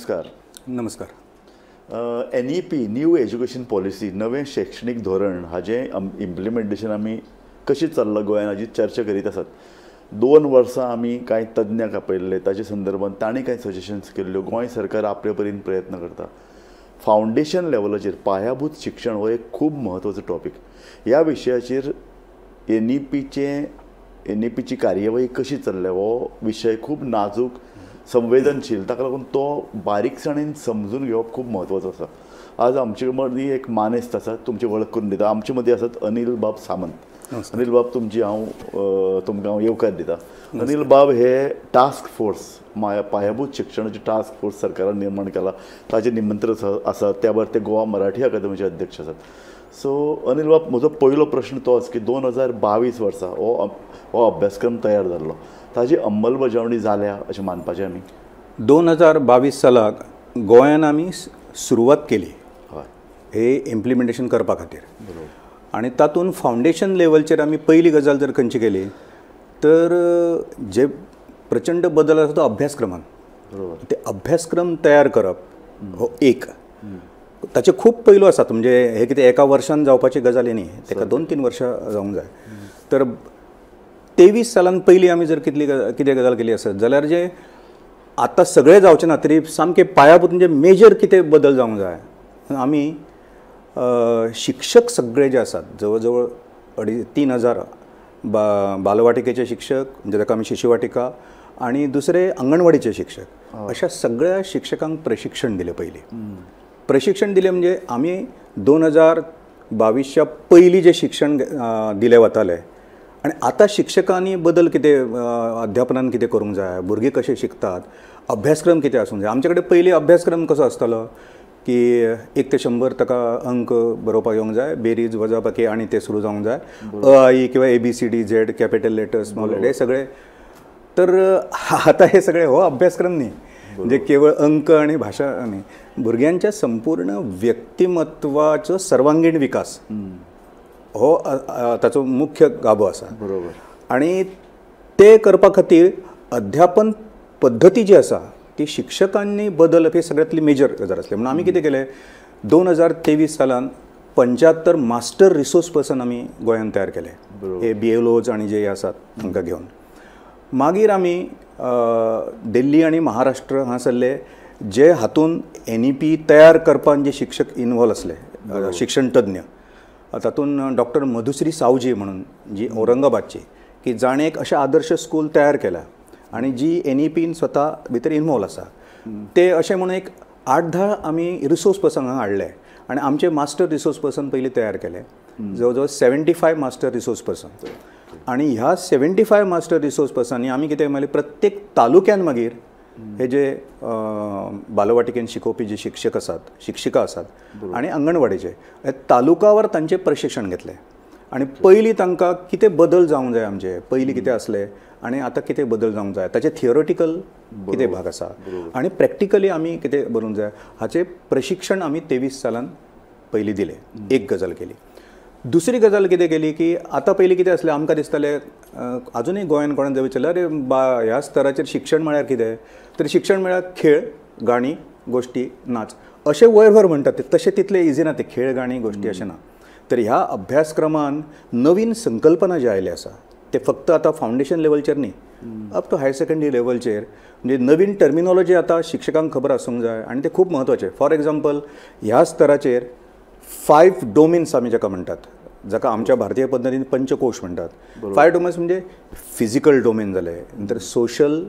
नमस्कार. नमस्कार. NEP new education policy नवें शैक्षणिक धोरण हाजें इम्प्लिमेंटेशन आमी कशी चल्लां गोंयांत हाजी चर्चा करीत आसात. 2 वर्सां आमी कांय तज्ञांक आपयल्ले, ताचे संदर्भात तांणी कांय सजेशन्स केल्ल्यो. गोंय सरकार आपले परीन प्रयत्न करता. फावंडेशन लेवलाचेर पायाभूत शिक्षण हो एक खूब म्हत्वाचो टॉपीक. ह्या विशयाचेर NEPची कार्यवाही कशी चल्ल्या हो विशय खूब नाजूक, संवेदनशील, ताका लागून तो बारीकसाणेन समजून घेवप खूब म्हत्वाचो आसा. आज आमचे मदीं एक मानेस्त आसा, तुमची वळख करून दिता. आमचे मदीं आसात अनिल बाब सामंत. अनिल बाब, तुमकां हांव येवकार दिता. अनिल बाब हे टास्क फोर्स, पायाभूत शिक्षणाची टास्क फोर्स सरकारान निर्माण केला, ताचे निमंत्रण आसा. त्या भायर ते गोवा मराठी अकादमीचे अध्यक्ष आसात. सो अनिल बाब, म्हजो पयलो प्रश्न तोच की 2022 वर्सा हो अभ्यासक्रम तयार जाल्लो, ताजी अंमलबजावणी जाल्या अशें मानपाचें आमी? 2022 सालाक गोंयान आमी सुरवात केली हे इम्प्लिमेंटेशन करपा खातीर. आनी तातूंत फावंडेशन लेवलचेर आमी पयली गजाल जर खंयची केली तर जे प्रचंड बदल आसा तो अभ्यासक्रमान. ते अभ्यासक्रम तयार करप हो एक ताचे खूब पयलू आसात. म्हणजे हे कितें एका वर्सान जावपाची गजाली न्ही, ताका 2-3 वर्सां जावंक जाय. तर 23 सालान पयलीं आमी जर कितें गजाल केली आसत जाल्यार जे आतां सगळें जावचें ना तरी सामकें पायाभूत म्हणजे मेजर कितें बदल जावंक जाय. आमी शिक्षक सगळे जे आसात, जवळ जवळ 3,000 बालवाटिकेचे शिक्षक, म्हणजे ताका आमी शिशुवाटिका, आनी दुसरे अंगणवाडीचे शिक्षक, अशा सगळ्या शिक्षकांक प्रशिक्षण दिलें. पयलीं प्रशिक्षण दिलें म्हणजे आमी 2022च्या पयलीं जे शिक्षण दिलें वतालें आनी आतां शिक्षकांनी बदल कितें अध्यापनान कितें करूंक जाय, भुरगीं कशें शिकतात, अभ्यासक्रम कितें आसूंक जाय. आमचे कडेन पयलीं अभ्यासक्रम कसो आसतालो की 1 ते 100 ताका अंक बरोवपाक येवंक जाय, बेरीज वजाबाकी आनी ते सुरू जावंक जाय, I किंवा ABCD capital letter, small letter, हे सगळे. तर आतां हे सगळे हो अभ्यासक्रम न्ही, म्हणजे केवळ अंक आणि भाशा न्ही, भुरग्यांच्या संपूर्ण व्यक्तिमत्वाचो सर्वांगीण विकास हो ताचो मुख्य गाभो आसा. बरोबर. आनी ते करपा खातीर अध्यापन पद्दती जी आसा ती शिक्षकांनी बदलप ही सगळ्यांतली मेजर गजाल आसली. म्हणून आमी कितें केलें, 2023 सालान 75 मास्टर रिसोर्स पर्सन आमी गोंयांत तयार केले. हे BLOs आनी जे आसात तांकां घेवन. मागीर आमी दिल्ली आनी महाराष्ट्र हांगासरले जे हातून NEP तयार करपान जे शिक्षक इनवॉल्व आसले, शिक्षण तज्ञ, तातूंत डॉक्टर मधुश्री सावजी म्हणून जी औरंगाबादची, की जाणें एक अशें आदर्श स्कूल तयार केला आनी जी NEPन स्वता भितर इनवॉल्व आसा. ते अशें म्हणून एक 8-10 आमी रिसोर्स पर्सन हांगा हाडले आनी आमचे मास्टर रिसोर्स पर्सन पयलीं तयार केले. जवळ 75 मास्टर रिसोर्स पर्सन. आनी ह्या 75 मास्टर रिसोर्स पर्सनांनी आमी कितें म्हणलें, प्रत्येक तालुक्यान मागीर हे जे बालवाटिकेन शिकोवपी जे शिक्षक आसात, शिक्षिका आसात आनी अंगणवाडीचे, हे तालुकावर तांचें प्रशिक्षण घेतलें. आनी पयलीं तांकां कितें बदल जावंक जाय, आमचे पयलीं कितें आसलें आनी आतां कितें बदल जावंक जाय, ताचे थियोरिटिकल कितें भाग आसा आनी प्रॅक्टिकली आमी कितें बरोवंक जाय, हाचें प्रशिक्षण आमी 23 सालान पयलीं दिलें. एक गजाल केली. दुसरी गजाल कितें केली की आतां पयलीं कितें आसलें, आमकां दिसतालें आजुनूय गोंयान कोणान जर विचारलें, अरे ह्या स्तराचेर शिक्षण म्हळ्यार कितें, तर शिक्षण म्हळ्यार खेळ, गाणी, गोश्टी, नाच अशें वयभर म्हणटात ते. तशें तितलें इजी ना ते खेळ, गाणी, गोश्टी अशें ना. तर ह्या अभ्यासक्रमान नवीन संकल्पना जे आयले आसा ते फक्त आतां फावंडेशन लेवलचेर न्ही, अप टू हायर सेकंडरी लेवलचेर, म्हणजे नवीन टर्मिनॉलॉजी आतां शिक्षकांक खबर आसूंक जाय आनी ते खूब म्हत्वाचें. फॉर एक्झाम्पल, ह्या स्तराचेर 5 डोमेन्स आमी जाका म्हणटात, जाका आमच्या भारतीय पद्दतीन पंचकोश म्हणटात. 5 डोमेन्स म्हणजे फिजिकल डोमेन जाले, नंतर सोशल,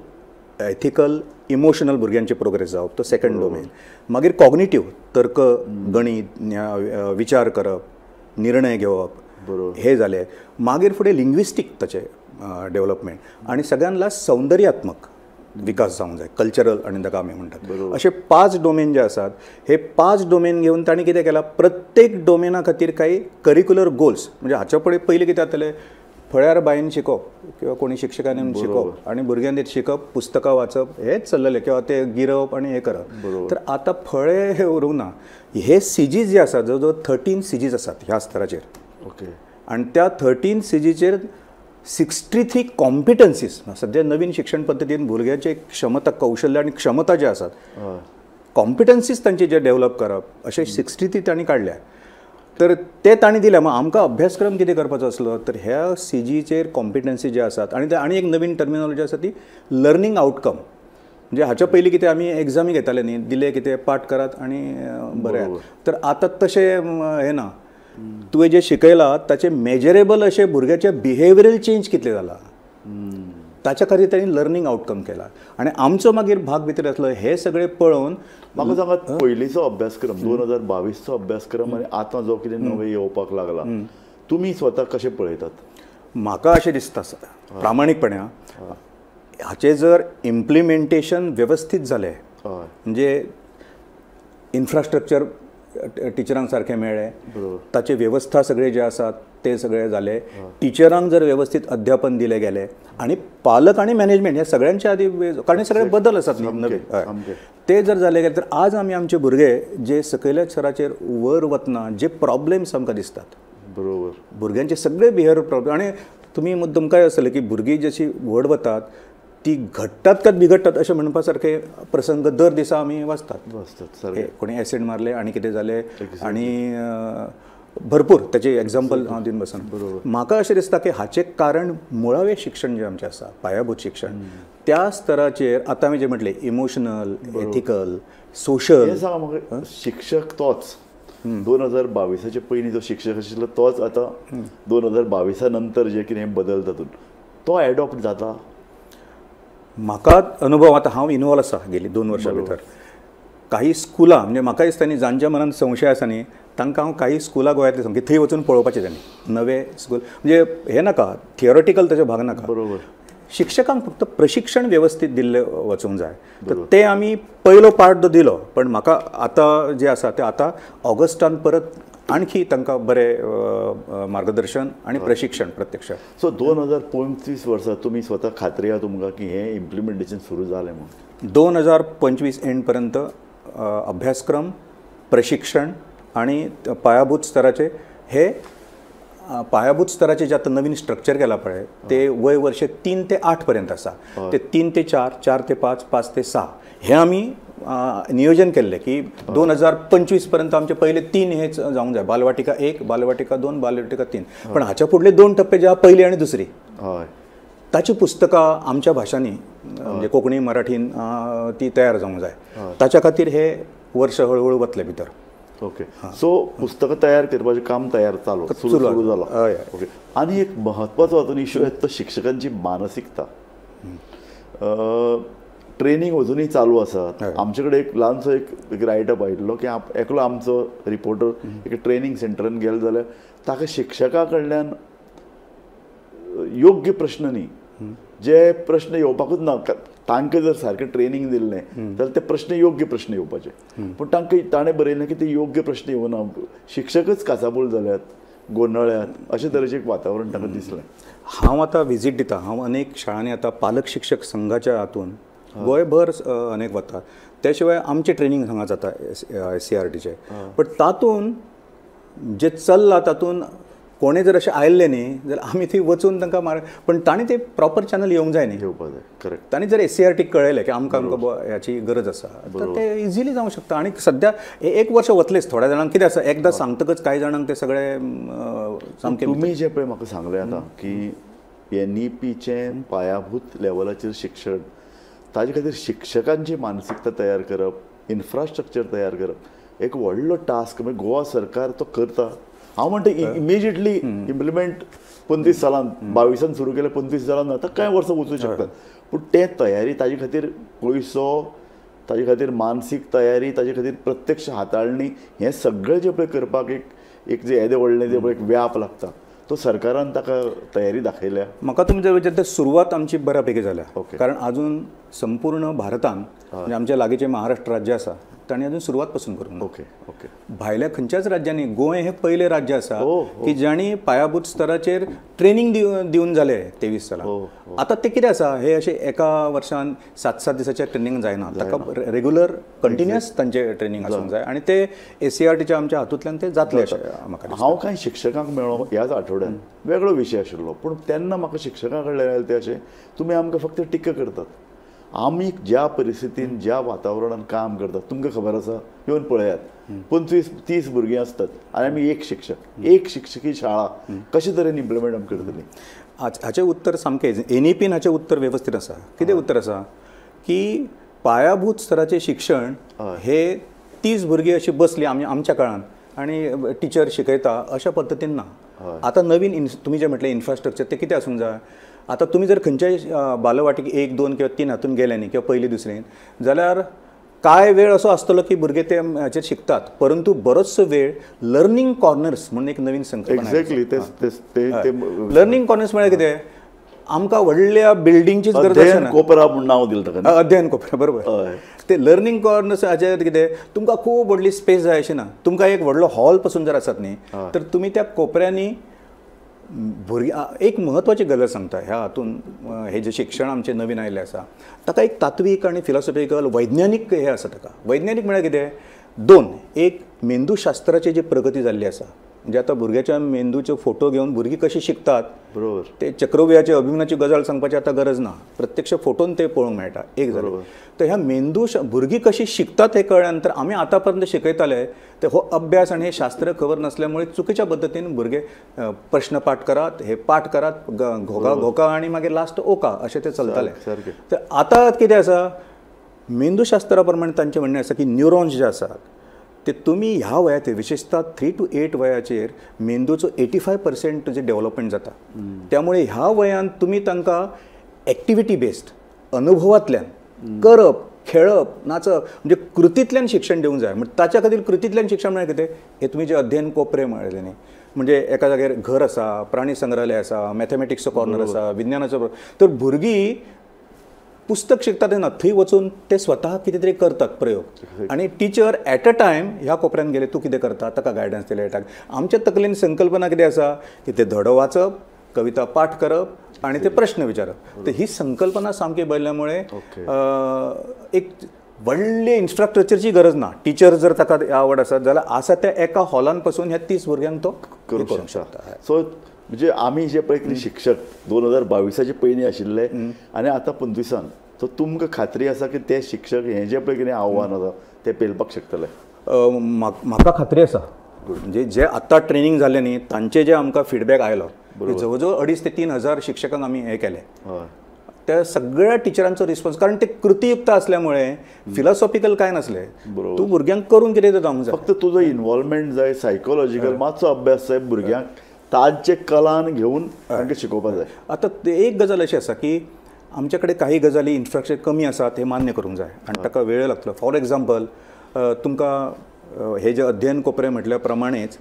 एथिकल, इमोशनल भुरग्यांची प्रोग्रेस जावप, तो सेकंड डोमेन. मागीर कॉग्निटिव्ह, तर्क, गणित, विचार करप, निर्णय घेवप, हे जाले. मागीर फुडें लिंग्विस्टीक ताचे डेव्हलपमेंट, आनी सगळ्यान लास्ट सौंदर्यात्मक विकास जावंक जाय, कल्चरल आनी ताका आमी म्हणटात. अशे 5 डोमेन जे आसात, हे 5 डोमेन घेवन तांणी कितें केलां, प्रत्येक डोमेना खातीर काही करिक्युलर गोल्स, म्हणजे हाच्या पयलीं कितें जातालें, फळ्यार बायेन शिकोवप किंवा कोणी शिक्षकांनी शिकोवप आनी भुरग्यांनी शिकप, पुस्तकां वाचप, हेच चल्लेलें, किंवा ते गिरवप आनी हें करप. तर आतां फळे हे उरूंक ना. हे CGs जे आसात, जवळ जवळ 13 CGs आसात ह्या स्तराचेर. ओके. आनी त्या 13 CGचेर 63 कॉम्पिटन्सीस. सद्या नवीन शिक्षण पद्दतीन भुरग्याचे क्षमता, कौशल्य आनी क्षमता जे आसात कॉम्पिटन्सीज तांचे जे डेव्हलप करप अशे 60 ती तांणी काडल्या. तर ते तांणी दिल्या. मग आमकां अभ्यासक्रम कितें करपाचो आसलो तर ह्या CGचेर कॉम्पिटन्सी जे आसात आनी एक नवीन टर्मिनॉलॉजी आसा ती लर्निंग आउटकम. म्हणजे हाच्या पयलीं कितें आमी एग्जामी घेताले न्ही, दिले कितें पाठ करात आनी बरें. तर आतां तशें हें ना. तुवें जें शिकयलां ताचे मेजरेबल अशे भुरग्याचे बिहेवियरल चेंज कितले जाला ताच्या खातीर तांणी लर्निंग आउटकम केला. आनी आमचो मागीर भाग भितर आसलो हे सगळे पळोवन म्हाका सांगात पयलींचो अभ्यासक्रम 2022चो अभ्यासक्रम आनी आतां जो कितें नवें येवपाक लागला तुमी स्वता कशें पळयतात? म्हाका अशें दिसता प्रामाणीकपणान हाचे जर इम्प्लिमेंटेशन व्यवस्थीत जालें म्हणजे इन्फ्रास्ट्रक्चर टिचरांक सारकें मेळ्ळें, ताचे वेवस्था सगळे जे आसात ते सगळे जाले, टिचरांक जर व्यवस्थीत अध्यापन दिले गेले आनी पालक आनी मॅनेजमेंट ह्या सगळ्यांचे आदी कारण सगळे बदल आसात नवे ते जर जाले गेले तर आज आमी आमचे भुरगे जे सकयल्या स्तराचेर वयर वतना जे प्रॉब्लेम्स आमकां दिसतात बरोबर भुरग्यांचे सगळे बिहेवियर प्रॉब्लेम आनी तुमी तुमकांय आसतलें की भुरगीं जशी व्हड वतात ती घडटात काय बिघडटात अशें म्हणपा सारके प्रसंग दर दिसा आमी वाचतात. कोणी एसिड मारले आनी कितें जालें आनी भरपूर त्याचे एग्जाम्पल हांव दिवन बसन. म्हाका अशें दिसता की हाचें कारण मुळावें शिक्षण जें आमचें आसा पायाभूत शिक्षण त्या स्तराचेर आतां आमी जें म्हटलें इमोशनल एथिकल सोशल शिक्षक तोच 2022चे पयलीं जो शिक्षक आशिल्लो तोच आतां 2022 नंतर जे कितें बदल तातूंत तो एडॉप्ट जाता. म्हाका अनुभव आतां हांव इनवॉल्व आसा गेली 2 वर्सां भितर. काही स्कुलां म्हणजे म्हाका दिसता न्ही जांच्या मनांत संशय आसा न्ही तांकां हांव काही स्कुलां गोंयांतली सांगता थंय वचून पळोवपाचें त्यांनी नवे स्कूल म्हणजे हे नाका थियोरिटिकल ताचो भाग नाका. बरोबर शिक्षकांक फक्त प्रशिक्षण व्यवस्थीत दिल्लें वचूंक जाय. तर ते आमी पयलो पार्ट दिलो पण म्हाका आतां जे आसा ते आतां ऑगस्टान परत आणखी तांकां बरें मार्गदर्शन आणि प्रशिक्षण प्रत्यक्ष. सो 2025 वर्सा तुमी स्वता खात्री आहा तुमकां की हें इम्प्लिमेंटेशन सुरू जालें म्हणून? 2025 एंड पर्यंत अभ्यासक्रम प्रशिक्षण आणि पायाभूत स्तराचे हे पायाभूत स्तराचे जे आतां नवीन स्ट्रक्चर केला पळय ते वय वर्षे 3 ते 8 पर्यंत आसा. ते 3 ते 4, 4 ते 5, 5 ते 6 हे आमी नियोजन केल्लें की 2025 पर्यंत आमचे पहिले 3 हेच जावंक जाय. बालवाटिका 1, बालवाटिका 2, बालवाटिका 3. पण हाच्या फुडले 2 टप्पे जे आहा पयली आनी दुसरी ताची पुस्तकां आमच्या भाशांनी म्हणजे कोंकणी मराठीन ती तयार जावंक जाय. ताच्या खातीर हे वर्ष हळूहळू वतले भितर. ओके सो पुस्तकां तयार करपाचें काम सुरू जालां. ओके आनी एक महत्वाचो हातून इश्यू येता तो शिक्षकांची मानसिकता. ट्रेनिंग अजूनही चालू आसा. आमचे कडेन एक ल्हानसो एक रायटअप आयिल्लो की एकलो आमचो रिपोर्टर एक ट्रेनिंग सेंटरान गेलो जाल्यार ताका शिक्षका कडल्यान योग्य प्रश्न न्ही जे प्रश्न येवपाकूच ना तांकां जर सारकें ट्रेनिंग दिल्लें जाल्यार ते प्रश्न योग्य प्रश्न येवपाचे पूण ताणें बरयलें की ते योग्य प्रश्न येवना. शिक्षकच काचाबूल जाल्यात गोंधळ्यात अशे तरेचें एक वातावरण तांकां दिसलें. हांव आतां विजीट दिता. हांव अनेक शाळांनी आतां पालक शिक्षक संघाच्या हातून गोंयभर अनेक वता. त्या शिवाय आमचे ट्रेनिंग हांगा जाता SCRTचे. पण तातूंत जे चल्लां तातूंत कोणें जर अशें आयिल्लें न्ही जाल्यार आमी थंय वचून तांकां पण तांणी ते प्रॉपर चॅनल येवंक जाय न्ही. येवपाक जाय. करेक्ट. तांणी जर SCRTक कळयलें की आमकां ह्याची गरज आसा तर ते इजिली जावंक शकता. आनी सद्या 1 वर्स वतलेच. थोड्या जाणांक कितें आसा एकदां सांगतकच कांय जाणांक ते सगळे सामकें. तुमी जे पळय म्हाका सांगलें आतां की NEPचें पायाभूत लेवलाचेर शिक्षण ताजे खातीर शिक्षकांची मानसिकता तयार करप इन्फ्रास्ट्रक्चर तयार करप एक व्हडलो टास्क म्हणजे गोवा सरकार तो करता. हांव म्हणटा इमिजिएटली इम्प्लिमेंट 25 सालांत 22 सुरू केलें 25 सालांत आतां कांय वर्सां वचूंक शकतात. पूण ते तयारी ताजे खातीर पयसो ताजे खातीर मानसीक तयारी ताजे खातीर प्रत्यक्ष हाताळणी हें सगळें जे पळय करपाक एक जे येदें व्हडलें जे पळय एक व्याप लागता तो सरकारान ताका तयारी दाखयल्या. म्हाका तुमी जर विचारता सुरवात आमची बऱ्यापैकी जाल्या. कारण अजून संपूर्ण भारतान म्हणजे आमच्या लागींचें महाराष्ट्र राज्य आसा तांणी अजून सुरवात पासून करूंक. Okay okay. भायल्या खंयच्याच राज्यांनी गोंय हे पयलें राज्य आसा की जांणी पायाभूत स्तराचेर ट्रेनिंग दिवन जालें 23 सालांत. आतां ते कितें आसा हे अशें एका वर्सान 7-7 दिसाचें ट्रेनिंग जायना. ताका रेग्युलर कंटिन्युअस तांचें ट्रेनिंग आसूंक जाय आनी ते SCRTच्या आमच्या हातूंतल्यान ते जातले अशें म्हाका दिसता. हांव कांय शिक्षकांक मेळ्ळो ह्याच आठवड्यान वेगळो विशय आशिल्लो पूण तेन्ना म्हाका शिक्षकां कडल्यान ते अशें तुमी आमकां फक्त टिका करतात आमी ज्या परिस्थितीन ज्या वातावरणात काम करतात तुमकां खबर आसा येवन पळयात 25-30 भुरगीं असतात आनी आमी एक शिक्षकी शाळा कशे तरेन इम्प्लिमेंट आमी करतली. हाचें उत्तर सामकें NEPन हाचें उत्तर व्यवस्थीत आसा. कितें उत्तर आसा की पायाभूत स्तराचें शिक्षण हे 30 भुरगीं अशी बसली आमच्या काळान आनी टिचर शिकयता अशा पद्दतीन ना. आतां नवीन तुमी जे म्हटलें इन्फ्रास्ट्रक्चर ते कितें आसूंक जाय. आतां तुमी जर खंयच्याय बालवाटीक 1, 2 किंवा 3 हातून गेले न्ही किंवा पयली दुसरेन जाल्यार काय वेळ असो आसतलो की भुरगे ते हाचेर शिकतात परंतु बरोचसो वेळ लर्निंग कॉर्नर्स म्हणून एक नवीन संकल्पना. एक्झॅक्टली लर्निंग कॉर्नर्स म्हळ्यार कितें आमकां व्हडल्या बिल्डिंगचीच गरज आसना. कोपरा म्हूण नांव दिलें ताका. अध्ययन कोपरा बरोबर. ते लर्निंग कॉर्नर्स हाचेर कितें तुमकां खूब व्हडली स्पेस जाय अशी ना. तुमकां एक व्हडलो हॉल पासून जर आसत न्ही तर तुमी त्या कोपऱ्यांनी भुरग्यां एक म्हत्वाची गजाल सांगता ह्या हातून हे जे शिक्षण आमचें नवीन आयिल्लें आसा ताका एक तात्वीक आनी फिलॉसॉफिकल वैज्ञानीक हे आसा ताका. वैज्ञानीक म्हळ्यार कितें 2 एक मेंदूशास्त्राची जी प्रगती जाल्ली आसा म्हणजे आतां भुरग्याच्या मेंदूचे फोटो घेवन भुरगीं कशी शिकतात बरोबर ते चक्रव्यूहाचे अभिमनाची गजाल सांगपाची आतां गरज ना. प्रत्यक्ष फोटोन ते पळोवंक मेळटा एक जालें. तर ह्या भुरगीं कशी शिकतात हे कळ्ळ्या नंतर आमी आतां पर्यंत शिकयताले ते हो अभ्यास आनी हे शास्त्र खबर नासल्यामुळे चुकीच्या पद्दतीन भुरगे प्रश्न पाठ करात हे पाठ करात घोका आनी मागीर लास्ट ओका अशें ते चलताले. तर आतां कितें आसा मेंदूशास्त्रा प्रमाणे तांचें म्हणणें आसा की न्यूरॉन्स जे आसात ते तुमी ह्या वयाचेर विशेषतः 3 to 8 वयाचेर मेंदूचो 85% जे डेव्हलपमेंट जाता. त्यामुळे ह्या वयान तुमी तांकां एक्टिविटी बेस्ड अनुभवांतल्यान करप खेळप नाचप म्हणजे कृतींतल्यान शिक्षण दिवंक जाय. म्हणजे ताच्या खातीर कृतींतल्यान शिक्षण म्हळ्यार कितें हे तुमी जे अध्ययन कोपरे म्हळें न्ही म्हणजे एका जाग्यार घर आसा प्राणी संग्रहालय आसा मॅथमॅटिक्सचो कॉर्नर आसा विज्ञानाचो तर भुरगीं पुस्तक शिकतात तेन्ना थंय वचून ते स्वता कितें तरी करतात प्रयोग आनी टिचर एट अ टायम ह्या कोपऱ्यान गेले तूं कितें करता ताका गायडन्स दिले. आमच्या तकलेन संकल्पना कितें आसा की ते धडो वाचप कविता पाठ करप आणि ते प्रश्न विचारप. तर ही संकल्पना सामकी बदलल्यामुळे एक व्हडले इन्फ्रास्ट्रक्चरची गरज ना. टीचर जर ताका आवड आसत जाल्यार आसा त्या एका हॉलान पासून ह्या 30 भुरग्यांक तो करूंक शकता. सो म्हणजे आमी जे पळय शिक्षक 2022 पयलीं आशिल्ले आनी आतां 25 सो तुमकां खात्री आसा की ते शिक्षक हे जे पळय कितें आव्हान आसा ते पेलपाक शकतले. म्हाका खात्री आसा. म्हणजे जे आतां ट्रेनिंग जाल्ले न्ही तांचे जे आमकां फीडबॅक आयलो जवळ जवळ 2,500 ते 3,000 शिक्षकांक आमी हे केले. त्या सगळ्या टिचरांचो रिस्पॉन्स कारण ते कृतीयुक्त असल्यामुळे फिलॉसॉफिकल काय नसले. तूं भुरग्यांक करून कितें जावंक जाय फक्त तुजो इन्वॉल्वमेंट जाय सायकोलॉजिकल मातसो अभ्यास जाय भुरग्यांक तांचे कलान घेवन तांकां शिकोवपाक जाय. आतां एक गजाल अशी आसा की आमचे कडेन काही गजाली इन्फ्रास्ट्रक्चर कमी आसात हे मान्य करूंक जाय आनी ताका वेळ लागतलो. फॉर एग्जाम्पल तुमकां हे जे अध्ययन कोपरे म्हटल्या प्रमाणेच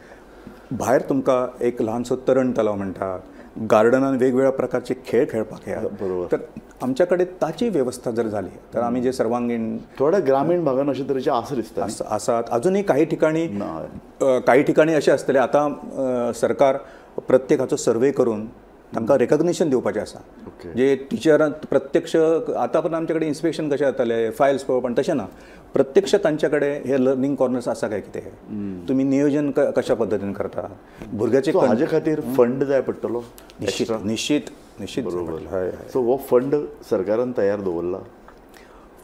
भायर तुमकां एक ल्हानसो तरण तलाव म्हणटात गार्डनान वेगवेगळ्या प्रकारचे खेळ खेळपाक या. तर आमच्या कडेन ताची वेवस्था जर झाली तर आमी जे सर्वांगीण थोड्या ग्रामीण भागान अशे तरेचे आसा दिसता आसात. अजूनही काही ठिकाणी अशे आसतले. आतां सरकार प्रत्येकाचो सर्वे करून तांकां रेकग्निशन दिवपाचें आसा. जे टिचरां प्रत्यक्ष आतां पण आमचे कडेन इन्स्पेक्शन कशें जाताले फायल्स पळोवप पण तशें ना. प्रत्यक्ष तांचे कडेन हे लर्निंग कॉर्नर्स आसा काय कितें तुमी नियोजन कशा पद्दतीन करता भुरग्याचे हाजे खातीर फंड जाय पडटलो. निश्चित सो हो फंड सरकारान तयार दवरला.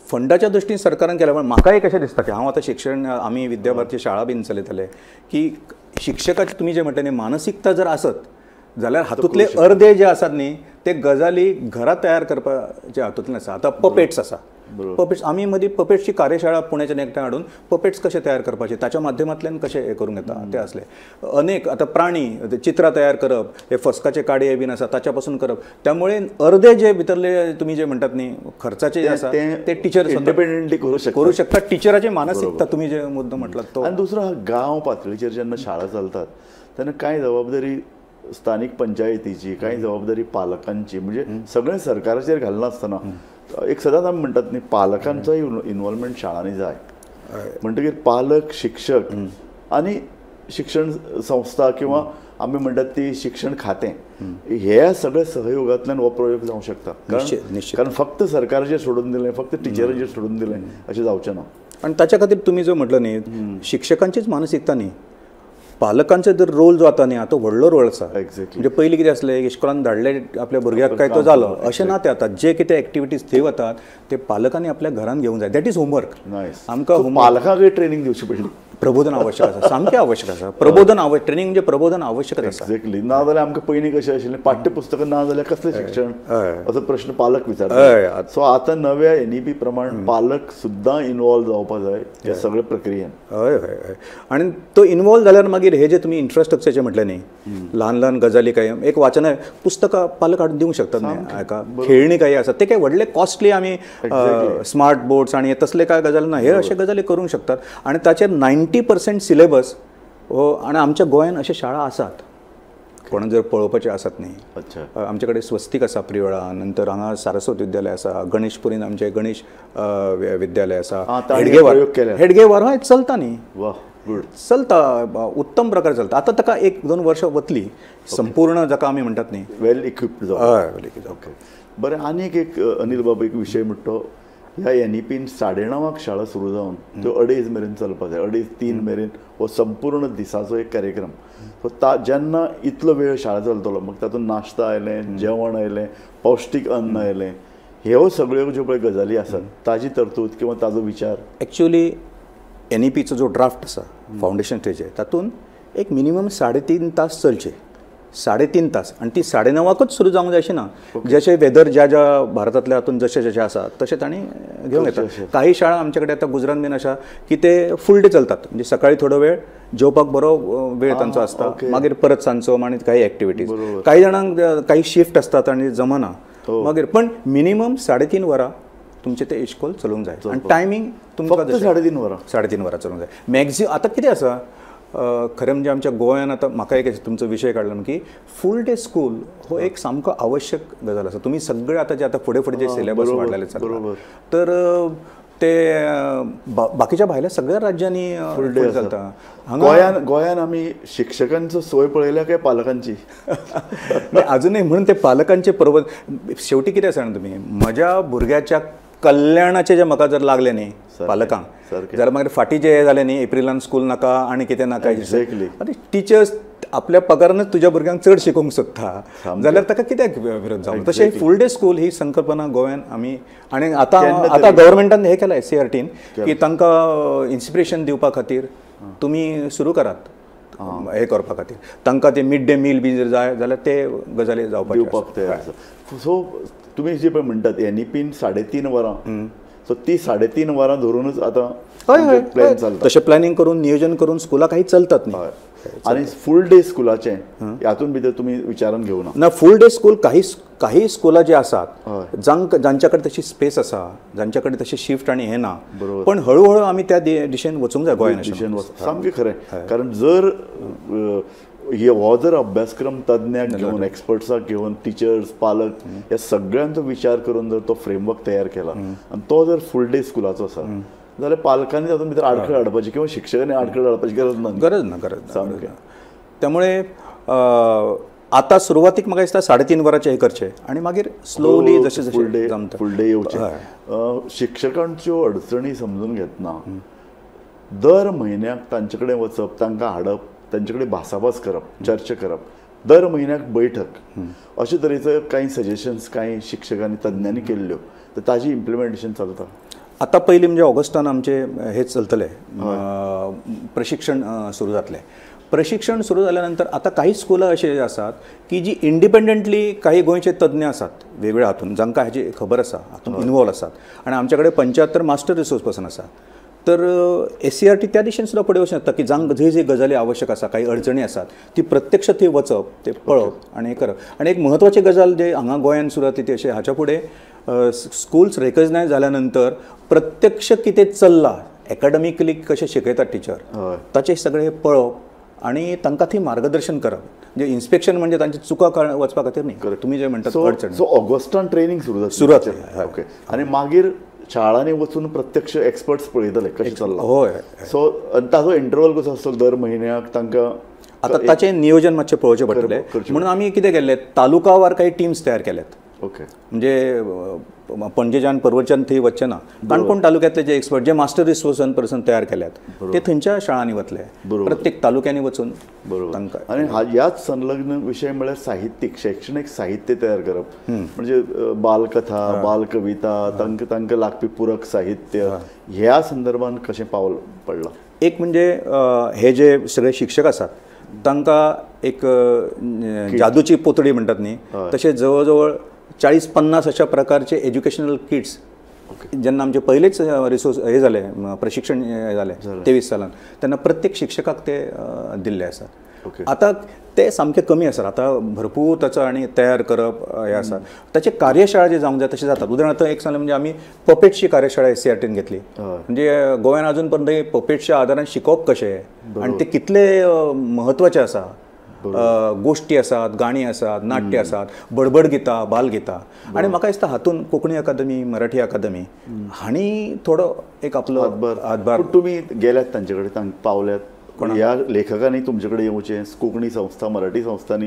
फंडाच्या दृश्टीन सरकारान केल्या पण म्हाका एक अशें दिसता की हांव आतां शिक्षण आमी विद्याभारती शाळा बीन चलयताले की शिक्षकाची तुमी जे म्हणटा न्ही मानसिकता जर आसत जाल्यार हातूंतले अर्दे जे आसात न्ही ते गजाली घरा तयार करपाचे हातूंतल्यान आसा. आतां पपेट्स आसा पपेट्स आमी मदीं पपेट्सची कार्यशाळा पुण्याच्यान एकठांय हाडून पपेट्स कशे तयार करपाचे ताच्या माध्यमांतल्यान कशे हे करूंक येता ते असले. अनेक आतां प्राणी चित्रां तयार करप हे फस्काचे काडये बीन आसा ताच्या पासून करप. त्यामुळे अर्दे जे भितरले तुमी जे म्हणटात न्ही खर्चाचे जे आसा ते टीचर इंडिपेंडंटली करूं शकता. टिचराची मानसिकता तुमी जे मुद्दो म्हटलात तो. आनी दुसरो गांव पातळीचेर जेन्ना शाळा चलतात तेन्ना कांय जबाबदारी स्थानीक पंचायतीची कांय जबाबदारी पालकांची म्हणजे सगळें सरकाराचेर घालनासतना एक सदांच आमी म्हणटात न्ही पालकांचोय इन्वॉल्वमेंट शाळांनी जाय. म्हणटकीर पालक शिक्षक आनी शिक्षण संस्था किंवा आमी म्हणटात ती शिक्षण खातें हे सगळे सहयोगांतल्यान हो प्रयोग जावंक शकता. कारण फक्त सरकाराचेर सोडून दिलें फक्त टिचराचेर सोडून दिलें अशें जावचें ना. आनी ताच्या खातीर तुमी जो म्हटलो न्ही शिक्षकांचीच मानसिकता न्ही पालकांचो जर रोल जो आता न्ही तो व्हडलो रोल आसा. एक्झॅक्टली. म्हणजे पयलीं कितें आसलें इश्कोलान धाडले आपल्या भुरग्याक काय तो जालो अशें ना तें आतां जे कितें एक्टिविटीज थंय वतात ते पालकांनी आपल्या घरान घेवंक जाय. That is homework. नायस. आमकां पालकांकय ट्रेनिंग दिवची पडली. प्रबोधन आवश्यक आसा, सामकें आवश्यक आसा. प्रबोधन ट्रेनिंग म्हणजे प्रबोधन आवश्यकच आसा. एक्झॅक्टली. ना जाल्यार आमकां पयलीं कशें आशिल्लें पाठ्यपुस्तकां ना जाल्यार कसलें शिक्षण असो प्रश्न पालक विचारता. सो आतां नव्या NEP प्रमाण पालक सुद्दां इनवॉल्व जावपाक जाय ह्या सगळ्या प्रक्रियेन. हय हय हय. आनी तो इनवॉल्व जाल्यार मागीर हे जे तुमी इन्फ्रास्ट्रक्चरचे म्हटलें न्ही, ल्हान ल्हान गजाली काय एक वाचन पुस्तकां पालक हाडून दिवंक शकतात न्ही. हाका खेळणी काही आसात ते काय व्हडले कॉस्टली आमी स्मार्ट बोर्ड्स आणि तसले काय गजाली ना, हे अशे गजाली करूंक शकतात. आणि ताचेर 90% सिलेबस हो. आणि आमच्या गोंयान अशे शाळा आसात कोण जर पळोवपाचे आसात न्ही. अच्छा. आमचे कडेन स्वस्तीक आसा प्रियोळा, नंतर हांगा सारस्वत विद्यालय आसा, गणेशपुरीन आमचे गणेश विद्यालय आसा, हेडगेवार हय चलता न्ही. वाह, गुड. चलता, उत्तम प्रकार चलता. आतां ताका 1-2 वर्सां वतली संपूर्ण जाका आमी म्हणटात न्ही वेल इक्विप्ड जावं. हय वेल इक्विप्ड. ओके. बरें. आनीक एक अनिल बाबा एक विशय म्हणटा ह्या NEPन 9:30 शाळा सुरू जावन त्यो 2:30 मेरेन चलपाक जाय. 2:30-3 मेरेन हो संपूर्ण दिसाचो एक कार्यक्रम. सो जेन्ना इतलो वेळ शाळा चलतलो मग तातूंत नाश्ता आयलें, जेवण आयलें, पौश्टीक अन्न आयलें, ह्यो सगळ्यो ज्यो पळय गजाली आसात ताजी तरतूद किंवा ताजो विचार. एक्चुअली NEPचो जो ड्राफ्ट आसा फावंडेशन स्टेजीर तातूंत एक मिनिमम 3.5 तास चलचे. 3.5 तास. आणि ती 9:30च सुरू जावंक जाय अशें ना. जशे वेदर ज्या ज्या भारतांतल्या हातून जशे जशे आसा तशे तांणी घेवंक येता. काही शाळा आमचे कडेन आतां गुजरात बीन अशा की ते फूल डे चलतात. म्हणजे सकाळी थोडो वेळ जेवपाक बरो वेळ तांचो आसता, मागीर परत सांजचो आनी काही एक्टिविटीज. काही जाणांक काही शिफ्ट आसतात आनी जमना मागीर. पण मिनिमम 3.5 वरां तुमचे ते इश्कोल चलोवंक जाय. आनी टायमींग तुमकां 3.5 वरां 3.5 वरां चलोवंक जाय. मॅक्झिमम आतां कितें आसा खरें म्हणजे आमच्या गोंयान आतां म्हाका एक तुमचो विशय काडला की फूल डे स्कूल हो एक सामको आवश्यक गजाल आसा. तुमी सगळे आतां जे आतां फुडें फुडें जे सिलेबस वाडलेले चलता तर ते बाकीच्या भायल्या सगळ्या राज्यांनी फूल डे चलता. गोंयान आमी शिक्षकांचो सोय पळयल्या काय पालकांची? अजूनय म्हणून ते पालकांचे शेवटी कितें आसा तुमी म्हज्या भुरग्याच्या कल्याणाचे जे म्हाका जर लागले न्ही पालकांक जाल्यार मागीर फाटीं जे जालें न्ही एप्रिलान स्कूल नाका आनी कितें नाका. आनी टिचर्स आपल्या पगारानच तुज्या भुरग्यांक चड शिकोवंक सोदता जाल्यार ताका कित्याक विरोध जावं. तशें फूल डे स्कूल ही संकल्पना गोंयान आमी आनी आतां गव्हर्मेंटान हे केलां SCRTन की तांकां इन्स्पिरेशन दिवपा खातीर तुमी सुरू करात हे करपा खातीर. तांकां ते मिड डे मील बी जर जाय जाल्यार ते गजाली जावपाक तयार आसा. सो तुमी जे पळय म्हणटात NEPन 3.5 वरां, सो ती 3.5 वरां धरूनच आतां प्लॅन चलता. तशें प्लॅनिंग करून नियोजन करून स्कुलां काही चलतात न्ही. आनी फूल डे स्कुलाचें हातून भितर तुमी विचारान घेवना ना. फूल डे स्कूल काही स्कुलां जी आसात जांच्या कडेन तशी स्पेस आसा, जांच्या कडेन तशी शिफ्ट आनी हें ना, पण हळूहळू आमी त्या दिशेन वचूंक जाय गोंयान. सामकें खरें. कारण जर हो जर अभ्यासक्रम तज्ञाक घेवन एक्सपर्ट्साक घेवन टिचर्स पालक ह्या सगळ्यांचो विचार करून जर तो फ्रेमवर्क तयार केला आनी तो जर फूल डे स्कुलाचो आसा जाल्यार पालकांनी तातूंत भितर आडखळ हाडपाची किंवा शिक्षकांनी आडखळ हाडपाची गरज ना. सामकें. त्यामुळे आतां सुरवातीक म्हाका दिसता 3.5 वरांचे हे करचे आनी मागीर स्लोली जशें जशें फूल डे येवचे. शिक्षकांच्यो अडचणी समजून घेतना दर म्हयन्याक तांचे कडेन वचप, तांकां हाडप, तांचे कडेन भासाभास करप, चर्चा करप, दर म्हयन्याक बैठक, अशे तरेचे कांय सजेशन्स कांय शिक्षकांनी तज्ञांनी केल्ल्यो तर ताजी इम्प्लिमेंटेशन चलता. आतां पयलीं म्हणजे ऑगस्टान आमचे हे चलतले प्रशिक्षण सुरू जातलें. प्रशिक्षण सुरू जाल्या नंतर आता काही स्कुलां अशे आसात की जी इंडिपेंडंटली काही गोंयचे तज्ञ आसात वेगवेगळ्या हातून जांकां हाची खबर आसा, हातून इनवॉल्व आसात आनी आमचे कडेन 75 मास्टर रिसोर्स पर्सन आसा. तर SCRT त्या दिशेन सुद्दां फुडें वचूं येता की जांक जे गजाली आवश्यक आसा, काही अडचणी आसात ती प्रत्यक्ष थंय वचप, ते पळप आनी हें करप. आनी एक म्हत्वाची गजाल जे हांगा गोंयान सुरू जातली ती अशें हाच्या फुडें स्कुल्स रिकग्नायज जाल्या नंतर प्रत्यक्ष कितें चल्लां, एकाडमिकली कशें शिकयतात टिचर ताचें सगळें पळप आनी तांकां थंय मार्गदर्शन करप. म्हणजे इन्स्पेक्शन म्हणजे तांची चुका वचपा खातीर न्ही, तुमी जे म्हणटात अडचण. सो ऑगस्टान ट्रेनिंग सुरू जातलें. ओके. आनी मागीर शाळांनी वचून प्रत्यक्ष एक्सपर्ट्स पळयतले कशें चल्लां. होय. सो ताचो इंटरवल कसो आसतलो दर म्हयन्याक तांकां आतां ताचें नियोजन मातशें पळोवचें पडटलें. म्हणून आमी कितें केल्लें तालुकावार काही टिम्स तयार केल्यात ओके. म्हणजे पणजेच्यान पर्वच्यान थंय वचचे ना. काणकोण तालुक्यांतले जे एक्सपर्ट जे मास्टर रिसोर्स पर्सन तयार केल्यात ते थंयच्या शाळांनी वतले. प्रत्येक तालुक्यांनी वचून तांकां. आणि ह्याच संलग्न विषय म्हळ्यार साहित्यीक शैक्षणिक साहित्य तयार करप म्हणजे बालकथा बालकविता तांकां लागपी पूरक साहित्य ह्या संदर्भात कशें पावल पडलां. एक म्हणजे हे जे सगळे शिक्षक आसात तांकां एक जादूची पोतडी म्हणटात न्ही तशें जवळ जवळ 40-50 अशा प्रकारचे एज्युकेशनल किट्स जेन्ना आमचे पयलेच रिसोर्स हे जाले प्रशिक्षण जालें 23 सालान तेन्ना प्रत्येक शिक्षकाक ते दिल्ले आसात. आतां ते सामके कमी आसात. आतां भरपूर ताचो आनी तयार करप हे आसा. ताचे कार्यशाळा जे जावंक जाय तशें जातात. उदाहरणार्थ एक सांगलें म्हणजे आमी पपेट्सची कार्यशाळा SCRTन घेतली. म्हणजे गोंयान अजून पर्यंत पपेट्सच्या आदारान शिकोवप कशें आनी ते कितले म्हत्वाचे आसा. गोष्टी आसात गाणी आसात नाट्य आसात बडबड गितां बालगितां आनी म्हाका दिसता हातून कोंकणी अकादमी मराठी अकादमी हांणी थोडो एक आपलो हातभार. तुमी गेल्यात तांचे कडेन तांकां पावल्यात ह्या लेखकांनी तुमचे कडेन येवचें कोंकणी संस्था मराठी संस्थांनी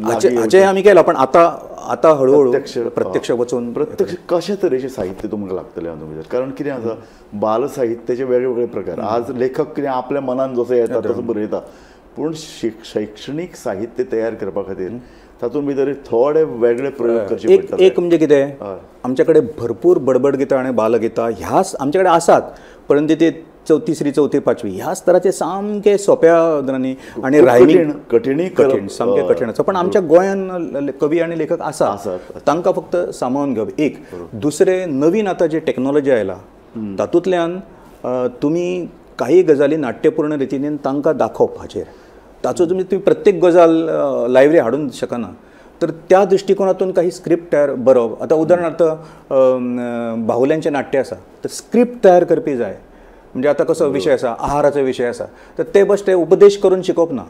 हाचें आमी केलां पण आतां हळूहळू प्रत्यक्ष वचून प्रत्यक्ष कशा तरेचें साहित्य तुमकां लागतलें हातूंत भितर. कारण कितें आसा बाल साहित्याचे वेगवेगळे प्रकार. आज लेखक कितें आपल्या मनान जसो येता तसो बरयता पूण शैक्षणिक साहित्य तयार करपा खातीर तातूंत भितर थोडे वेगळे प्रयोग करचे पडटात. एक म्हणजे कितें आमचे कडेन भरपूर बडबड गितां आनी बालगितां ह्या आमचे कडेन आसात परंतु ते 4री 4थी 5वी ह्या स्तराचे सामके सोप्या दरांनी आनी रायमींग कठीण सामकें कठीण आसा. पण आमच्या गोंयान कवी आनी लेखक आसात तांकां फक्त सांबाळून घेवप. एक दुसरे नवीन आतां जे टॅक्नॉलॉजी आयला तातूंतल्यान तुमी काही गजाली नाट्यपूर्ण रितीन तांकां दाखोवप हाचेर ताचो तुम्ही प्रत्येक गजाल लायब्ररी हाडून शकना. तर त्या दृष्टिकोनातून काही स्क्रिप्ट तयार बरोवप. आता उदाहरणार्थ बाहुल्यांचे नाट्य आसा तर स्क्रिप्ट तयार करपी जाय. म्हणजे आता कसो विषय आसा आहाराचो विषय आसा तर ते बस ते उपदेश करून शिकोवप ना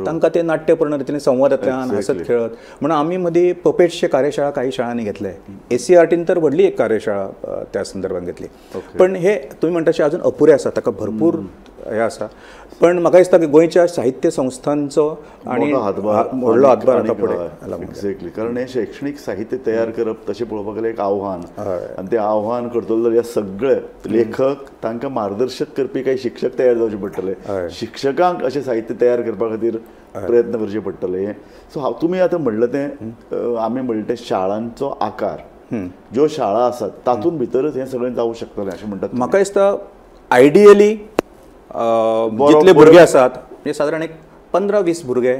तांकां ते नाट्यपूर्ण रितीन संवादांतल्यान हसत खेळत. म्हणून आमी मदीं पपेट्सचे कार्यशाळा काही शाळांनी घेतले. SCRTन तर व्हडली एक कार्यशाळा त्या संदर्भात घेतली. पण हे तुम्ही म्हणटा तशें अजून अपुरे आसा ताका भरपूर हे आसा. पण म्हाका दिसता की गोंयच्या साहित्य संस्थांचो आनी व्हडलो हातभार आतां फुडें. एक्झॅक्टली. कारण हे शैक्षणिक साहित्य तयार करप तशें पळोवपाक गेल्यार एक आव्हान आनी तें आव्हान करतलो जाल्यार हे सगळे लेखक तांकां मार्गदर्शक करपी काही शिक्षक तयार जावचे पडटले. शिक्षकांक अशें साहित्य तयार करपा खातीर प्रयत्न करचे पडटले. सो तुमी आतां म्हणलें तें आमी म्हणलें तें शाळांचो आकार ज्यो शाळा आसात तातूंत भितरच हें सगळें जावं शकतलें अशें म्हणटात. म्हाका दिसता आयडियली जितले भुरगे आसात म्हणजे सादारण एक 15-20 भुरगे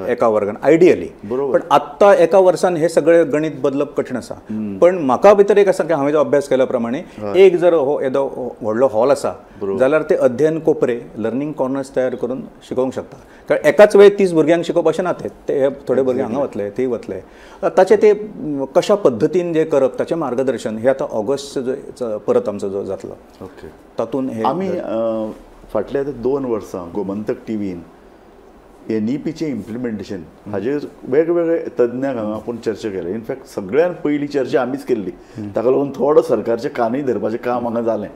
एका वर्गान आयडियली. पण आत्ता एका वर्सान हे सगळे गणित बदलप कठीण आसा. पण म्हाका भितर एक आसा की हांवें जो अभ्यास केल्या प्रमाणे एक जर येदो व्हडलो हॉल आसा जाल्यार ते अध्ययन कोपरे लर्निंग कॉर्नर्स तयार करून शिकोवंक शकता. कारण एकाच वेळी 30 भुरग्यांक शिकोवप अशें ना. ते थोडे भुरगे हांगा वतले थंय वतले. ताचे ते कशा पद्दतीन जे करप ताचें मार्गदर्शन हे आतां ऑगस्ट परत आमचो जो जातलो तातूंत हे आमी फाटल्या 2 वर्सां गोमंतक टीव्हीन NEPचें इम्प्लिमेंटेशन हाजेर वेगवेगळे तज्ञांक हांगा आपूण चर्चा केली. इनफॅक्ट सगळ्यात पयली चर्चा आमीच केल्ली. ताका लागून थोडो सरकारचे कानूय धरपाचें काम हांगा जालें.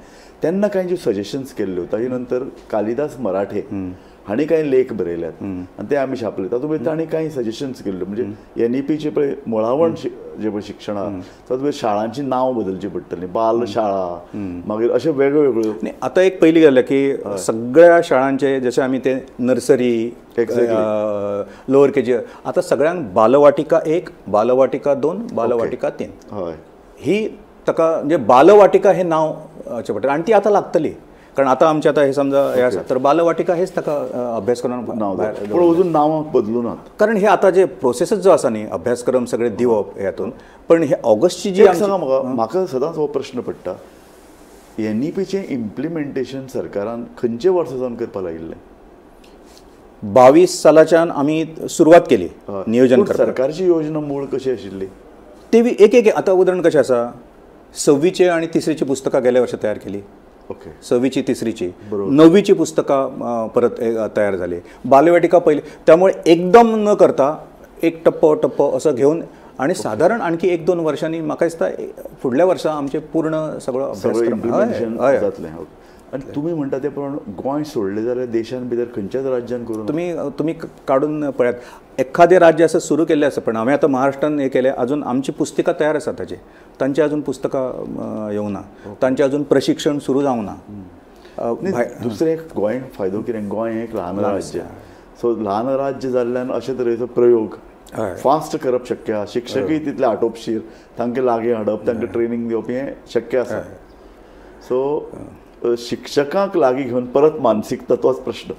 तेन्ना कांय ज्यो सजेशन्स केल्ल्यो ताजे नंतर कालिदास मराठे हांणी कांय लेख बरयल्यात आनी ते आमी छापले. तातूंत भितर तांणी कांय सजेशन्स केल्ल्यो म्हणजे NEPचे पळय मुळावण जे पळय शिक्षण आहा तातूंत भितर शाळांची नांव बदलची पडटलीं. बाल शाळा मागीर अशे वेगळ्यो आतां एक पयली गजाल की सगळ्या शाळांचे जशे आमी ते नर्सरी लोअर KG आतां सगळ्यांक बालवाटिका 1 बालवाटिका 2 बालवाटिका 3 हय ही ताका म्हणजे बालवाटिका हे नांव अशें पडटलें आनी ती आतां लागतली. कारण आतां आमचे आतां हे समजा हे आसा तर बालवाटिका हेच ताका अभ्यासक्रम पूण अजून नांवां बदलूनात. कारण हे आतां जे प्रोसेसच जो आसा न्ही अभ्यासक्रम सगळे दिवप हातून. पण हे ऑगस्टची जी सांगा म्हाका सदांच हो प्रश्न पडटा NEPचें इम्प्लिमेंटेशन सरकारान खंयचे वर्सा सावन करपाक लायिल्लें. 22 सालाच्यान आमी सुरवात केली नियोजन करपाक. सरकारची योजना मूळ कशी आशिल्ली ती एक आतां उदाहरण कशें आसा 6वीचे आनी 3रीची पुस्तकां गेल्या वर्सा तयार केली. 6वीची 3रीची 9वीची पुस्तकां परत तयार जाली. बालवाटिका पयली त्यामुळे एकदम न करता एक टप्पो असं घेऊन आणि साधारण आणखी 1-2 वर्षांनी म्हाका दिसता फुडल्या वर्सा आमचे पूर्ण सगळो अभ्यासक्रम जातलें. आनी तुमी म्हणटा ते प्रमाणे गोंय सोडलें जाल्यार देशान भितर खंयच्याच राज्यान करून तुम्ही काढून पळयात एखादे राज्य असं सुरू केल्लें आसा पण हांवें आतां महाराष्ट्रान हे केलें अजून आमची पुस्तकां तयार आसा ताचे तांचे अजून पुस्तकां येवंक ना तांचे अजून प्रशिक्षण सुरू जावंक ना दुसरें एक गोंयक फायदो कितें गोंय एक ल्हान राज्य सो ल्हान राज्य जाल्ल्यान अशे तरेचो प्रयोग फास्ट करप शक्य आसा शिक्षकय तितले आटोपशीर तांकां लागीं हाडप तांकां ट्रेनींग दिवप हें शक्य आसा सो शिक्षकांक लागीं घेवन परत मानसिकता तोच प्रश्न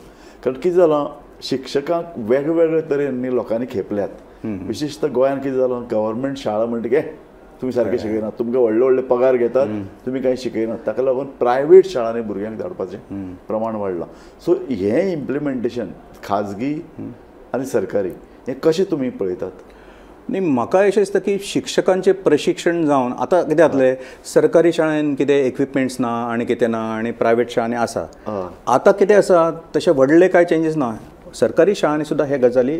कारण कितें जालां शिक्षकांक वेगवेगळे तरेन लोकांनी खेपल्यात विशेषतः गोंयान कितें जालां गव्हर्मेंट शाळा म्हणटा तुमी सारके शिकयनात तुमकां व्हडले व्हडले पगार घेतात तुमी कांय शिकयनात ताका लागून प्रायवेट शाळांनी भुरग्यांक धाडपाचें प्रमाण वाडलां सो हें इम्प्लिमेंटेशन खाजगी आनी सरकारी हें कशें तुमी पळयतात न्ही म्हाका अशें दिसता की शिक्षकांचें प्रशिक्षण जावन आतां कितें जातलें सरकारी शाळेन कितें इक्विपमेंट्स ना आनी कितें ना आनी प्रायवेट शाळांनी आसा आतां कितें आसा तशें व्हडले कांय चेंजीस ना सरकारी शाळांनी सुद्दां हे गजाली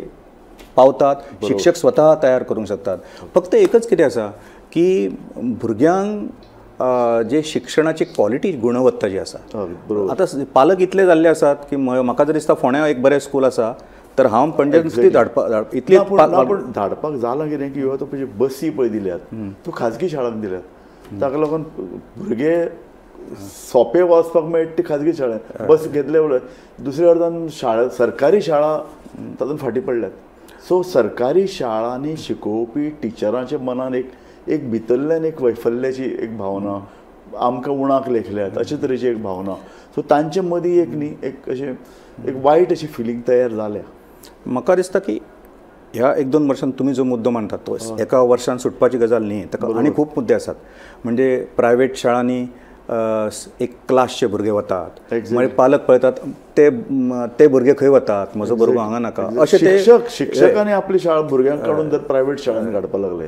पावतात शिक्षक स्वता तयार करूंक शकतात फक्त एकच कितें आसा की भुरग्यांक जे शिक्षणाची क्वॉलिटी गुणवत्ता जी आसा आतां पालक इतले जाल्ले आसात की म्हाका जर दिसता फोंड्या एक बरें स्कूल आसा तर हांव पणजे नुस्ती धाडपाक इतली धाडपाक जालां कितें की ह्यो तुजे बसी पळय दिल्यात त्यो खाजगी शाळांक दिल्यात ताका लागून भुरगे सोंपे वचपाक मेळटा ती खाजगी शाळेंत बस घेतले उलट दुसऱ्या अर्दान शाळा सरकारी शाळा तातूंत फाटीं पडल्यात सो सरकारी शाळांनी शिकोवपी टिचरांच्या मनान एक भितरल्यान एक वैफल्याची एक भावना आमकां उणाक लेखल्यात अशे तरेची एक भावना सो तांचे मदीं एक न्ही एक अशें एक वायट अशी फिलींग तयार जाल्या म्हाका दिसता की ह्या 1-2 वर्षांत तुमी जो मुद्दो मांडटात तो एका वर्षान सुटपाची गजाल न्ही ताका आनी खूब मुद्दे आसात म्हणजे प्रायवेट शाळांनी एक क्लासचे भुरगे वतात म्हणजे पालक पळयतात ते भुरगे खंय वतात म्हजो भुरगो हांगा नाका अशें ते शिक्षकांनी आपली शाळा भुरग्यांक काडून जर प्रायवेट शाळांनी काडपाक लागले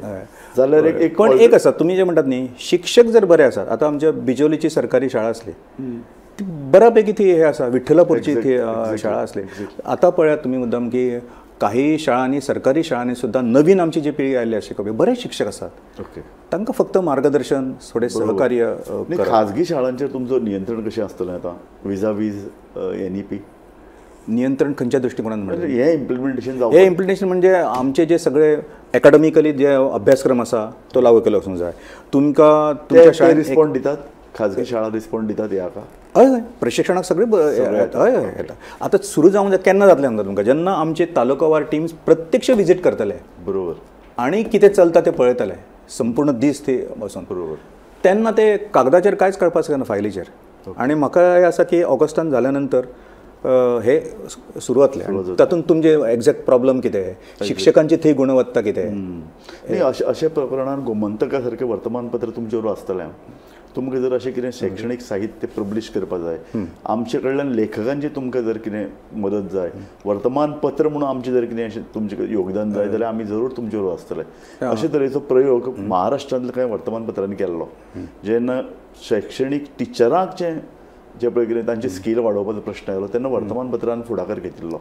जाल्यार एक पण एक आसा तुमी जे म्हणटात न्ही शिक्षक जर बरे आसात आतां आमच्या बिजोलीची सरकारी शाळा आसली बऱ्यापैकी ती हे आसा विठ्ठलापूरची ती शाळा आसली आतां पळयात तुमी मुद्दाम की काही शाळांनी सरकारी शाळांनी सुद्दां नवीन आमची जी पिळगी आयली शिकोवपी बरे शिक्षक आसात तांकां फक्त मार्गदर्शन थोडें सहकार्य खाजगी शाळांचेर तुमचो नियंत्रण कशें आसतलें आतां विजावीज NEP नियंत्रण खंयच्या दृश्टिकोनान म्हणजे हे इम्प्लिमेंटेशन हे इम्प्लिमेंटेशन म्हणजे आमचे जे सगळे एकाडेमिकली जे अभ्यासक्रम आसा तो लागू केलो वचूंक जाय तुमकां तुमच्या शाळेंत रिस्पॉन्ड दितात खाजगी शाळा रिस्पॉन्ड दितात ह्या हय हय प्रशिक्षणाक सगळे हय येता आतां सुरू जावंक जाय केन्ना जातलें सांगता तुमकां जेन्ना आमचे तालुकावार टिम्स प्रत्यक्ष विजीट करतले बरोबर आनी कितें चलता ते पळयतले संपूर्ण दीस ते वचून बरोबर तेन्ना ते कागदाचेर कांयच कळपाक शकना फायलीचेर आनी म्हाका हे आसा की ऑगस्टान जाल्या नंतर हे सुरू जातले तातूंत तुमचे एक्झॅक्ट प्रॉब्लम कितें शिक्षकांची थंय गुणवत्ता कितें न्ही अशे प्रकरणान गोमंतका सारकें वर्तमानपत्र तुमचे बरोबर आसतलें तुमकां जर अशें कितें शैक्षणीक साहित्य पब्लीश करपाक जाय आमचे कडल्यान लेखकांची तुमकां जर कितें मदत जाय वर्तमानपत्र म्हणून आमचें जर कितें अशें तुमचें योगदान जाय जाल्यार आमी जरूर तुमचे बरोबर आसतले अशे तरेचो प्रयोग महाराष्ट्रांतल्या कांय वर्तमानपत्रांनी केल्लो जेन्ना शैक्षणीक टिचरांक जे पळय कितें तांची स्कील वाडोवपाचो प्रश्न आयलो तेन्ना वर्तमानपत्रान फुडाकार घेतिल्लो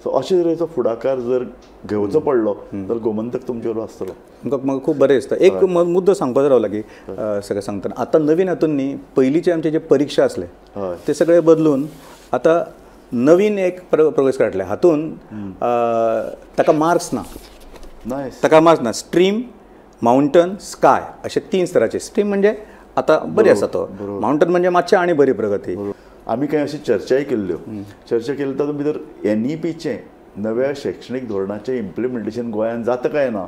सो अशे तरेचो फुडाकार जर घेवचो पडलो जाल्यार गोमंतक तुमचे बरोबर आसतलो म्हाका खूब बरें दिसता एक मुद्दो सांगपाचो रावला की सगळें सांगतना आतां नवीन हातून न्ही पयलींचे आमचे जे परीक्षा आसले ते सगळे बदलून आतां नवीन एक प्रवेश काडले हातून ताका मार्क्स ना ताका मार्क्स ना स्ट्रीम माउंटन स्काय अशे 3 स्तराचे स्ट्रीम म्हणजे आतां बरी आसा तो माउंटन म्हणजे मातशें आनी बरी प्रगती आमी कांय अशी चर्चाय केल्ल्यो चर्चा केली तातूंत भितर NEPचें नव्या शैक्षणीक धोरणाचें इम्प्लिमेंटेशन गोंयांत जाता काय ना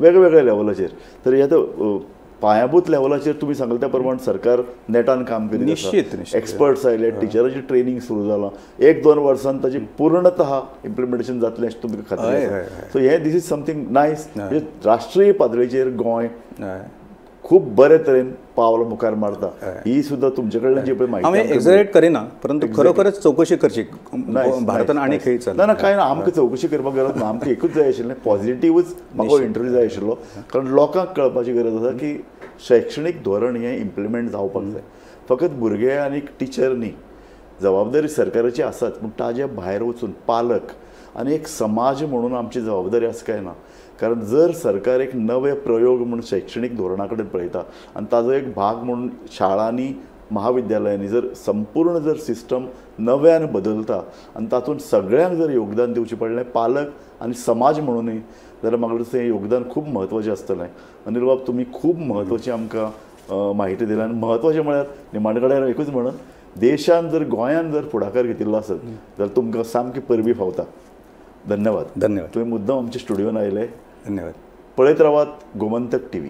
वेगवेगळ्या लेवलाचेर तर हे आतां पायाभूत लेवलाचेर तुमी सांगले त्या प्रमाण सरकार नेटान काम करीत आसा एक्सपर्ट्स आयले टिचरांची ट्रेनींग सुरू जालां 1-2 वर्सांत ताची पूर्णतः इम्प्लिमेंटेशन जातलें अशें तुमकां खात्री आसा सो हे दीस इज समथींग नायस राष्ट्रीय पातळीचेर गोंय खूब बरे तरेन पावल मुखार मारता ही सुद्धा तुमचे कडल्यान जी पळय माहिती हांवें एक्झॅक्ट करिना परंतु खरोखरच चौकशी करची भारतान आनी खंय चलना ना कांय ना आमकां चौकशी करपाक गरज ना आमकां एकूच जाय आशिल्लें पॉझिटिव्हच म्हाका इंटरव्यू जाय आशिल्लो कारण लोकांक कळपाची गरज आसा की शैक्षणीक धोरण हें इम्प्लिमेंट जावपाक जाय फकत भुरगे आनी टिचर न्ही जबाबदारी सरकाराची आसाच पूण ताजे भायर वचून पालक आनी एक समाज म्हणून आमची जबाबदारी आसा काय ना कारण जर सरकार एक नवे प्रयोग म्हणून शैक्षणीक धोरणा कडेन पळयता आनी ताजो एक भाग म्हणून शाळांनी महाविद्यालयांनी जर संपूर्ण जर सिस्टम नव्यान बदलता आनी तातूंत सगळ्यांक जर योगदान दिवचें पडलें पालक आनी समाज म्हणूनय जाल्यार म्हाका दिसता हें योगदान खूब म्हत्वाचें आसतलें. अनिल बाब तुमी खूब म्हत्वाची आमकां माहिती दिली आनी म्हत्वाचें म्हळ्यार निमाणेकडेन एकूच म्हणून देशान जर गोंयान जर फुडाकार घेतिल्लो आसत जाल्यार तुमकां सामकी परबी फावता. धन्यवाद. धन्यवाद. तुम्ही मुद्दाम आमच्या स्टुडिओन आयले. धन्यवाद. पळयत रावात गोमंतक TV.